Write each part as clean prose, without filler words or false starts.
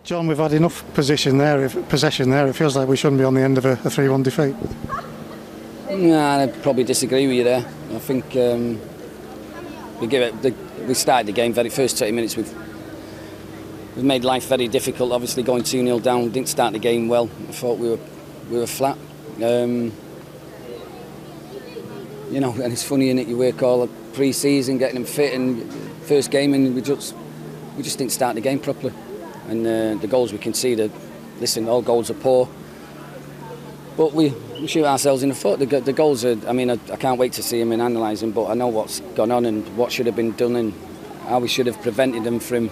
John, we've had enough possession there. It feels like we shouldn't be on the end of a 3-1 defeat. Nah, I'd probably disagree with you there. I think we started the game first 20 minutes. We've made life very difficult. Obviously, going 2-0 down, didn't start the game well. I thought we were flat. You know, and it's funny, innit? You work all pre-season, getting them fit, and first game, and we just didn't start the game properly. And the goals we conceded, listen, all goals are poor, but we shoot ourselves in the foot. The goals are, I mean, I can't wait to see them and analyse them, but I know what's gone on and what should have been done and how we should have prevented them from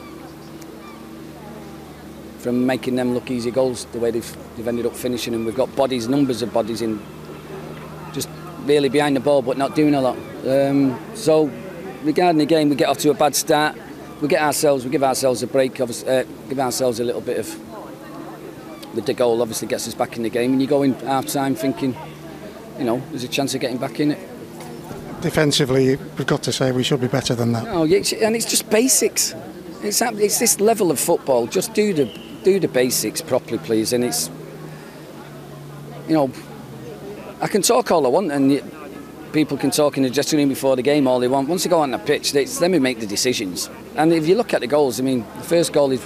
making them look easy goals, the way they've ended up finishing them. We've got numbers of bodies in, just really behind the ball, but not doing a lot. So regarding the game, we get off to a bad start. We give ourselves a break, give ourselves a little bit of, with the goal obviously gets us back in the game, and you go in half-time thinking, you know, there's a chance of getting back in it. Defensively, we've got to say we should be better than that. No, and it's just basics. It's this level of football. Just do the basics properly, please. And it's, you know, I can talk all I want, and people can talk in the dressing room before the game all they want. Once they go on the pitch, it's them who make the decisions. And if you look at the goals, I mean, the first goal is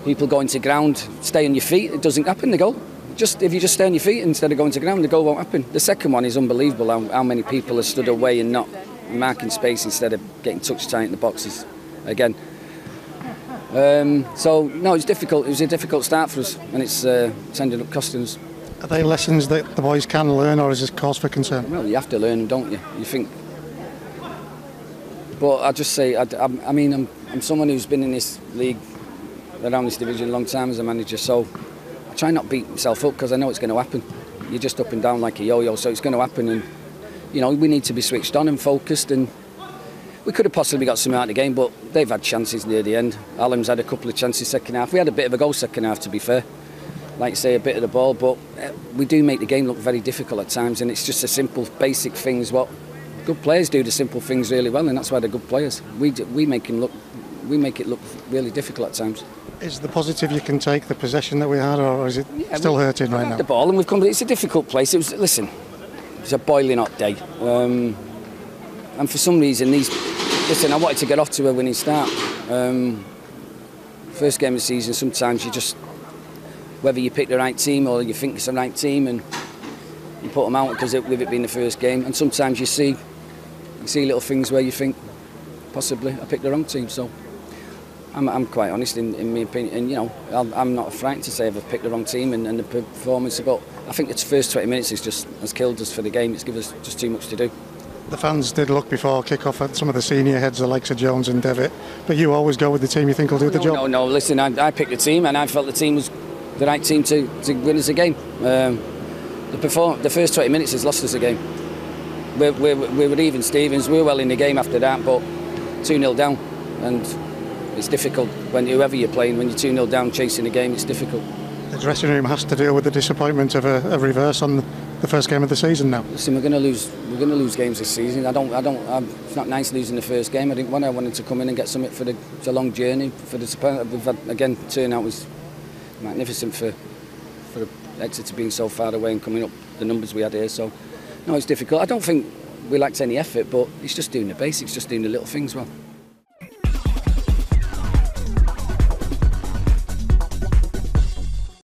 people going to ground, stay on your feet. It doesn't happen, the goal. If you just stay on your feet instead of going to ground, the goal won't happen. The second one is unbelievable, how many people have stood away and not marking space instead of getting touch tight in the boxes again. So, no, it's difficult. It was a difficult start for us, and it's ended up costing us. Are they lessons that the boys can learn, or is this cause for concern? Well, you have to learn them, don't you? You think. But I just say, I mean, I'm someone who's been in this league, around this division a long time as a manager, so I try not to beat myself up because I know it's going to happen. You're just up and down like a yo-yo, so it's going to happen, and you know, we need to be switched on and focused, and we could have possibly got some out of the game, but they've had chances near the end. Alan's had a couple of chances second half. We had a bit of a goal second half, to be fair. Like you say, a bit of the ball, but we do make the game look very difficult at times, and it's just the simple, basic things. What good players do the simple things really well, and that's why they're good players. We make it look really difficult at times. Is the positive you can take the possession that we had, or is it still hurting right now? The ball, and we've come. It's a difficult place. It was a boiling hot day, and for some reason I wanted to get off to a winning start. First game of the season, sometimes you just, whether you pick the right team or you think it's the right team, and you put them out because with it being the first game, and sometimes you see little things where you think possibly I picked the wrong team. So I'm quite honest in my opinion, and you know, I'm not frightened to say I've picked the wrong team and the performance, but I think the first 20 minutes has killed us for the game. It's given us just too much to do. The fans did look before kick-off at some of the senior heads, the likes of Jones and Devitt, but you always go with the team you think will do the job. No, listen, I picked the team, and I felt the team was the right team to win us a game. The first 20 minutes has lost us a game. We were even Stevens, we were well in the game after that, but 2-0 down, and it's difficult when whoever you're playing, when you're 2-0 down chasing the game, it's difficult. The dressing room has to deal with the disappointment of a reverse on the first game of the season now. Listen, we're going to lose games this season. It's not nice losing the first game. I wanted to come in and get something for the long journey. We've had, again, turnout was magnificent for Exeter being so far away and coming up the numbers we had here. So, no, it's difficult. I don't think we lacked any effort, but it's just doing the basics, just doing the little things well.